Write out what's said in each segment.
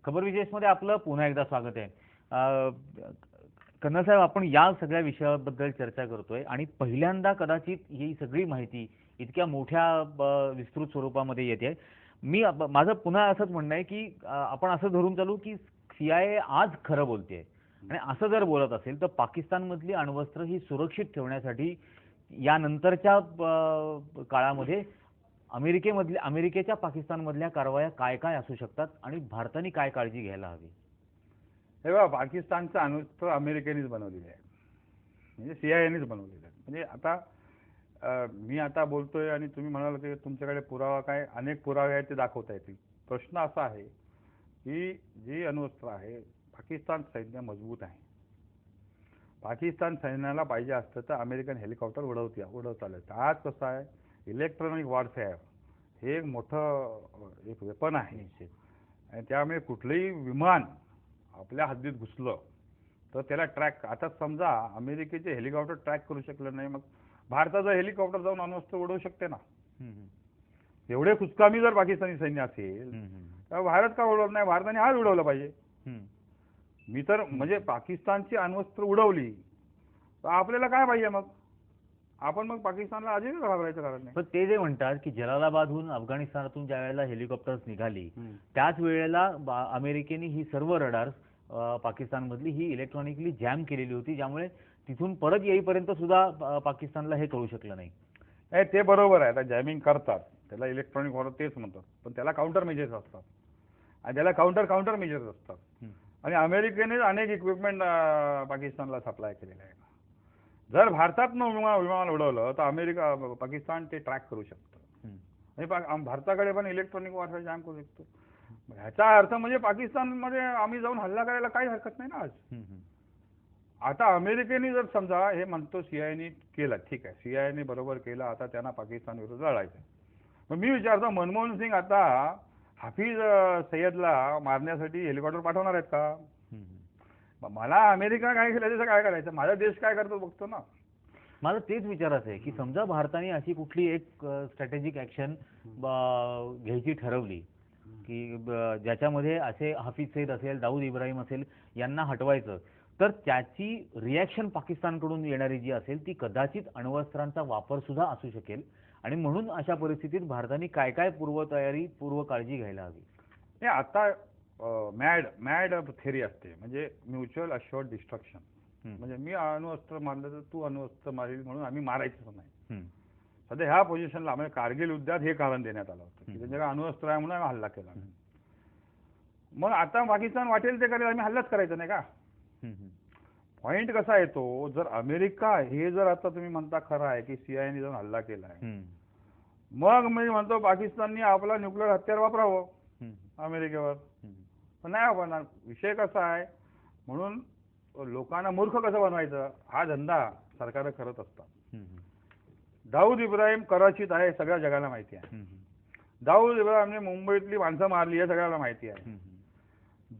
खबर विशेषमध्ये आपलं पुन्हा एकदा स्वागत आहे. कर्नल साहेब, आपण या सगळ्या विषयाबद्दल चर्चा करतोय आणि पहिल्यांदा कदाचित ही सगळी माहिती इतक्या मोठ्या विस्तृत स्वरूपामध्ये येते. माझं पुन्हा असंच म्हणणं आहे की आपण असं धरून चालू की CIA आज खरं बोलते आणि असं जर बोलत असेल तर पाकिस्तानमधली अण्वस्त्र ही सुरक्षित ठेवण्यासाठी यानंतरच्या काळामध्ये अमेरिकेच्या पाकिस्तानमधल्या कारवाया काय काय असू शकतात आणि भारताने काय काळजी घ्यायला हवी? हे बघा, पाकिस्तानचं अण्वस्त्र अमेरिकेनेच बनवलेलं आहे, म्हणजे CIAनेच बनवलेलं आहे. म्हणजे आता मी आता बोलतोय आणि तुम्ही म्हणाल की तुमच्याकडे पुरावा काय, अनेक पुरावे आहेत ते दाखवता येतील. प्रश्न असा आहे की जी अण्वस्त्र आहे, पाकिस्तान सैन्य मजबूत आहे. पाकिस्तान सैन्याला पाहिजे असतं तर अमेरिकन हेलिकॉप्टर उडवता आलं. आज कसं आहे, इलेक्ट्रॉनिक वॉरफेअर हे एक मोठं एक वेपन आहे आणि त्यामुळे कुठलंही विमान आपल्या हद्दीत घुसलं तर त्याला ट्रॅक, आता समजा अमेरिकेचे हेलिकॉप्टर ट्रॅक करू शकलं नाही, मग भारताचं हेलिकॉप्टर जाऊन अण्वस्त्र उडवू शकते ना. एवढे खुचकामी जर पाकिस्तानी सैन्य असेल तर भारत का उडवलं नाही? भारताने आज उडवलं पाहिजे. मी तर म्हणजे पाकिस्तानची अण्वस्त्र उडवली तर आपल्याला काय पाहिजे? मग आपण मग पाकिस्तानला अजिबात घाबरायचं कारण नाही. पण ते जे म्हणतात की जलालाबादहून अफगाणिस्तानातून ज्या वेळेला हेलिकॉप्टर्स निघाली त्याच वेळेला अमेरिकेने ही सर्व रडार्स पाकिस्तानमधली ही इलेक्ट्रॉनिकली जॅम केलेली होती, ज्यामुळे तिथून परत येईपर्यंत सुद्धा पाकिस्तानला हे कळू शकलं नाही. ते बरोबर आहे. आता जॅमिंग करतात, त्याला इलेक्ट्रॉनिक वॉर तेच म्हणतात, पण त्याला काउंटर मेजर्स असतात आणि त्याला काउंटर मेजर्स असतात. आणि अमेरिकेने अनेक इक्विपमेंट पाकिस्तानला सप्लाय केलेले आहे. जर भारतातनं विमान उडवलं तर पाकिस्तान ते ट्रॅक करू शकतं आणि भारताकडे पण इलेक्ट्रॉनिक वॉरफेअर जॅम करू शकतो. ह्याचा अर्थ म्हणजे पाकिस्तानमध्ये आम्ही जाऊन हल्ला करायला काही हरकत नाही ना आज. आता अमेरिकेने जर समजा हे म्हणतो CIAने केलं, ठीक आहे, CIAने बरोबर केलं, आता त्यांना पाकिस्तान विरुद्ध लढायचं. मग मी विचारतो, मनमोहन सिंग आता हाफिज सय्यदला मारण्यासाठी हेलिकॉप्टर पाठवणार आहेत का? मला अमेरिका काय केलं त्याचं काय करायचं? माझा देश काय करतो बघतो ना. मला तेच विचारायचं आहे की समजा भारताने अशी कुठली एक स्ट्रॅटेजिक ऍक्शन घ्यायची ठरवली की ज्याच्यामध्ये असे हाफिज सईद असेल, दाऊद इब्राहिम असेल, यांना हटवायचं, तर त्याची रिॲक्शन पाकिस्तानकडून येणारी जी असेल ती कदाचित अण्वस्त्रांचा वापर सुद्धा असू शकेल. आणि म्हणून अशा परिस्थितीत भारताने काय काय पूर्व काळजी घ्यायला हवी? आता मॅड थेरी असते, म्हणजे म्युच्युअल अश्युअर्ड डिस्ट्रक्शन. म्हणजे मी अण्वस्त्र मारलं तर तू अण्वस्त्र मारेल म्हणून आम्ही मारायचं नाही. सध्या ह्या पोझिशनला म्हणजे कारगिल युद्धात हे कारण देण्यात आलं होतं की त्यांच्याकडे अण्वस्त्र आहे म्हणून आम्ही हल्ला केला. मग आता पाकिस्तान वाटेल ते करेल, आम्ही हल्लाच करायचं नाही का? पॉइंट कसा येतो, जर अमेरिका हे जर आता तुम्ही म्हणता खरं आहे की CIAने जाऊन हल्ला केला आहे, मग मी म्हणतो पाकिस्तानने आपला न्यूक्लिअर हत्यार वापरावं अमेरिकेवर. पण नाही वापरणार. विषय कसा आहे, म्हणून लोकांना मूर्ख कसं बनवायचं हा धंदा सरकार करत असतात. दाऊद इब्राहिम कराचीत आहे, सगळ्या जगाला माहिती आहे. दाऊद इब्राहिमने मुंबईतली माणसं मारली आहे, सगळ्याला माहिती आहे.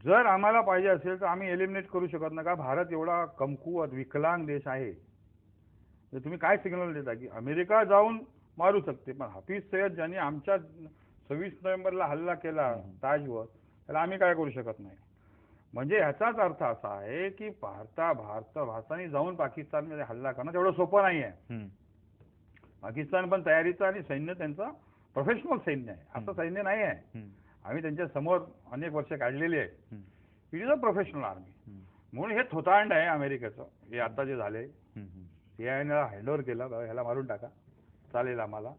जर आम्हाला पाहिजे असेल तर आम्ही एलिमिनेट करू शकत नाही का? भारत एवढा कमकुवत विकलांग देश आहे. तुम्ही काय सिग्नल देता की अमेरिका जाऊन मारू शकते, पण हाफिज सय्यद ज्यांनी आमच्या 26 नोव्हेंबरला हल्ला केला ताजवर, त्याला आम्ही काय करू शकत नाही. म्हणजे ह्याचाच अर्थ असा आहे की भारताने जाऊन पाकिस्तानमध्ये हल्ला करणं तेवढं सोपं नाही आहे. पाकिस्तान पण तयारीचं आणि सैन्य त्यांचं प्रोफेशनल सैन्य आहे, असं सैन्य नाही आहे. आम्ही त्यांच्या समोर अनेक वर्ष काढलेली आहे. It is a professional army. म्हणून हे थोतांड आहे अमेरिकेचं. हे आता जे झाले, CIAने हँडओव्हर केलं, ह्याला मारून टाका, चालेल आम्हाला,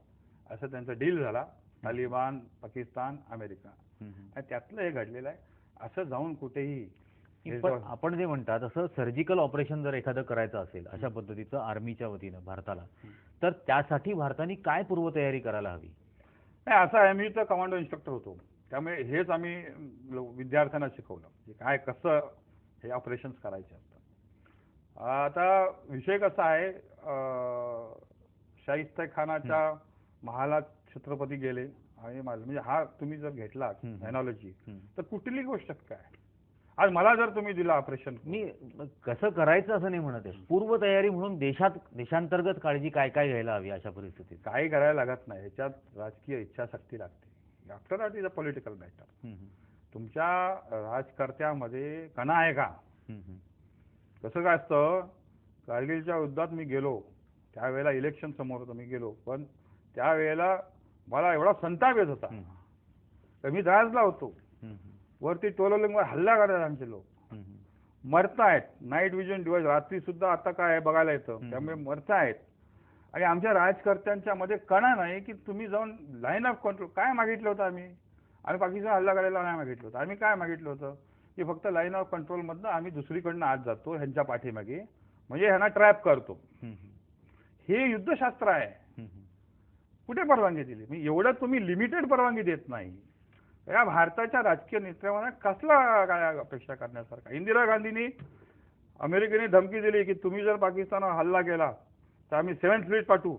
असं त्यांचा डील झाला. तालिबान, पाकिस्तान, अमेरिका, आणि त्यातलं हे घडलेलं आहे. असं जाऊन कुठेही आपण जे म्हणतात असं सर्जिकल ऑपरेशन जर एखादं करायचं असेल अशा पद्धतीचं आर्मीच्या वतीनं भारताला, तर त्यासाठी भारताने काय पूर्वतयारी करायला हवी? नाही, असं आहे, मी तर कमांडो इन्स्ट्रक्टर होतो, त्यामुळे हेच आम्ही विद्यार्थ्यांना शिकवलं की काय कसं हे ऑपरेशन्स करायचे असतात. आता विषय कसा आहे, शाहिस्ते खानाच्या महालात छत्रपती गेले आणि म्हणजे हा तुम्ही जर घेतला एनॉलॉजी तर कुठली गोष्ट काय, आज मला जर तुम्ही दिला ऑपरेशन, मी कसं करायचं असं नाही म्हणत आहे, पूर्वतयारी म्हणून देशांतर्गत काळजी काय काय घ्यायला हवी अशा परिस्थितीत? काही करायला लागत नाही, ह्याच्यात राजकीय इच्छाशक्ती लागते. After that is a political matter. तुमच्या राजकर्त्यामध्ये कणा आहे का? हम्म, हम्म, कसं काय असतं, कारगिलच्या युद्धात मी गेलो, त्यावेळेला इलेक्शन समोर होतं, मी गेलो, पण त्यावेळेला मला एवढा संताप येत होता हम्म, तर मी दासला होतो. हम्म, वरती टोलोलिंगवर हल्ला करतात आमचे लोक, हम्म, मरतायत. नाईट विजन डिव्हाइस रात्री सुद्धा आता काय आहे बघायला येतं, हम्म. त्यामुळे मरतायत. आणि आमच्या राजकर्त्यांच्या मध्ये कणा नाही की तुम्ही जाऊन लाईन ऑफ कंट्रोल काय मागितलं होतं आम्ही पाकिस्तान हल्ला करायला नाही मागितलं होतं. आम्ही काय मागितलं होतं की फक्त लाईन ऑफ कंट्रोलमधनं आम्ही दुसरीकडनं आत जातो ह्यांच्या पाठीमागे, म्हणजे ह्यांना ट्रॅप करतो. हम्म, हे युद्धशास्त्र आहे. हम्म, कुठे परवानगी दिली? मी एवढं तुम्ही लिमिटेड परवानगी देत नाही. या भारताच्या राजकीय नेत्यांना कसला काय अपेक्षा करण्यासारखा? इंदिरा गांधींनी अमेरिकेने धमकी दिली की तुम्ही जर पाकिस्तानवर हल्ला केला तर आम्ही 7th फ्लीट पाठवू.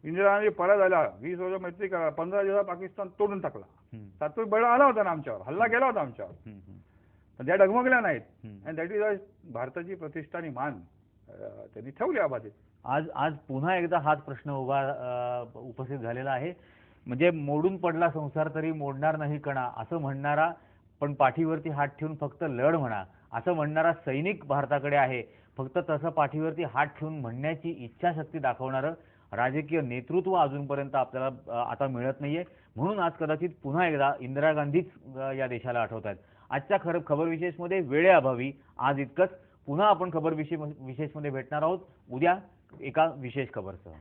इंदिरा गांधी परत आल्या, 20 वर्ष मैत्री करा, 15 दिवसात पाकिस्तान तोडून टाकला. सातवी बळ आला होता ना आमच्यावर, हल्ला केला होता आमच्यावर, पण त्या डगमगल्या नाहीत. अँड दॅट इज भारताची प्रतिष्ठा आणि मान त्यांनी ठेवली अबाधित. आज पुन्हा एकदा हाच प्रश्न उपस्थित झालेला आहे. म्हणजे मोडून पडला संसार तरी मोडणार नाही कणा असं म्हणणारा, पण पाठीवरती हात ठेवून फक्त लढ म्हणा असं म्हणणारा सैनिक भारताकडे आहे. फक्त तसं पाठीवरती हात ठेवून म्हणण्याची इच्छाशक्ती दाखवणारं राजकीय नेतृत्व अजूनपर्यंत आपल्याला आता मिळत नाहीये. म्हणून आज कदाचित पुन्हा एकदा इंदिरा गांधीच या देशाला आठवत आहेत. आजच्या खबर विशेषमध्ये वेळेअभावी आज इतकंच. पुन्हा आपण खबर विशेषमध्ये भेटणार आहोत उद्या एका विशेष खबरसह.